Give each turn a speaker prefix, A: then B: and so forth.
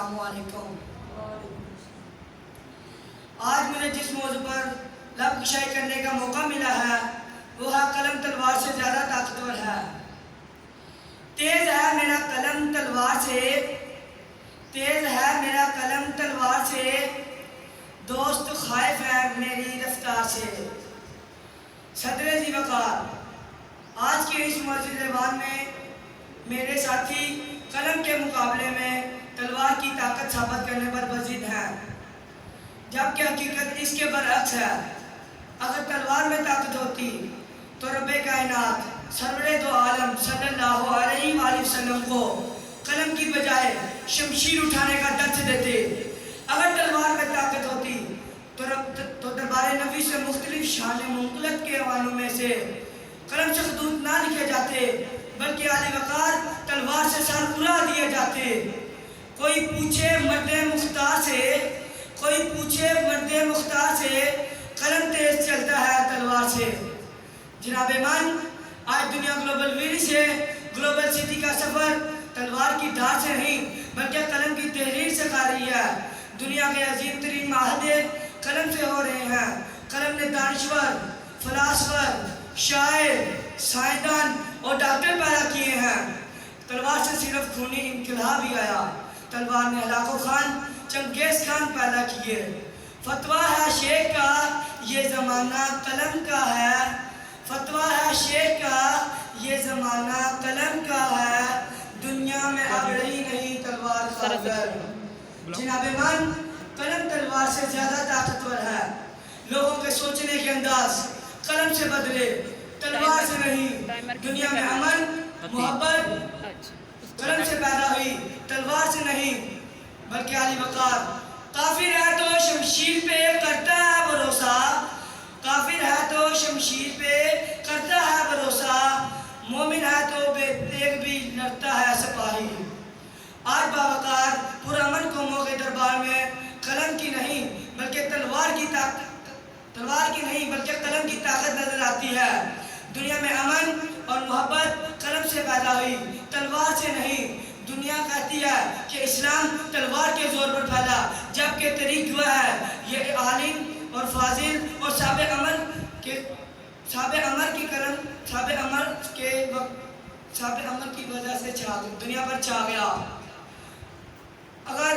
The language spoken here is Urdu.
A: السلام علیکم۔ آج مجھے جس موضوع پر لب کشائی کرنے کا موقع ملا ہے وہ ہے قلم تلوار سے زیادہ طاقتور ہے۔ تیز ہے میرا قلم تلوار سے، تیز ہے میرا قلم تلوار سے، دوست خائف ہے میری رفتار سے۔ صدر ذی وقار، آج کے اس معزز ایوان میں میرے ساتھی قلم کے مقابلے میں تلوار کی طاقت ثابت کرنے پر بضد ہیں، جبکہ حقیقت اس کے برعکس ہے۔ اگر تلوار میں طاقت ہوتی تو رب کائنات سرور دو عالم صلی اللہ علیہ وآلہ وسلم کو قلم کی بجائے شمشیر اٹھانے کا درس دیتے۔ اگر تلوار میں طاقت ہوتی تو دربار نبی سے مختلف شان منقلب کے ایوانوں میں سے قلم سے خطوط نہ لکھے جاتے بلکہ علی وقار تلوار سے سر اڑا دیے جاتے۔ کوئی پوچھے مرد مختار سے، کوئی پوچھے مرد مختار سے، قلم تیز چلتا ہے تلوار سے۔ جناب ایمان، آج دنیا گلوبل ویلی سے گلوبل سٹی کا سفر تلوار کی دھار سے نہیں بلکہ قلم کی تحریر سے کر رہی ہے۔ دنیا کے عظیم ترین معاہدے قلم سے ہو رہے ہیں۔ قلم نے دانشور، فلاسفر، شاعر، سائنسدان اور ڈاکٹر پیدا کیے ہیں۔ تلوار سے صرف خونی انقلاب ہی آیا۔ تلوار نے ہلاکو خان، چنگیز خان پیدا کیے۔ فتویٰ ہے شیخ کا یہ زمانہ قلم کا ہے، فتویٰ ہے شیخ کا یہ زمانہ قلم کا ہے، دنیا میں اب رہی نہیں تلوار خاطر۔ جناب ایمان، قلم تلوار سے زیادہ طاقتور ہے۔ لوگوں کے سوچنے کے انداز قلم سے بدلے، تلوار سے نہیں۔ دنیا میں امن، محبت قلم سے پیدا ہوئی، تلوار سے نہیں۔ بلکہ علی وقار، کافر ہے تو شمشیر پہ کرتا ہے بھروسہ، کافر ہے تو شمشیر پہ کرتا ہے بھروسہ، مومن ہے تو بے تیغ بھی لڑتا ہے سپاہی۔ آج باوقار پرامن قوموں کے دربار میں قلم کی نہیں بلکہ تلوار کی قلم کی طاقت نظر آتی ہے۔ دنیا میں امن اور محبت قلم سے پیدا ہوئی، تلوار سے نہیں۔ دنیا کہتی ہے کہ اسلام تلوار کے زور پر پھیلا، جبکہ طریق وہ ہے یہ عالم اور فاضل اور صاحب امر کی وجہ سے دنیا پر چھا گیا۔ اگر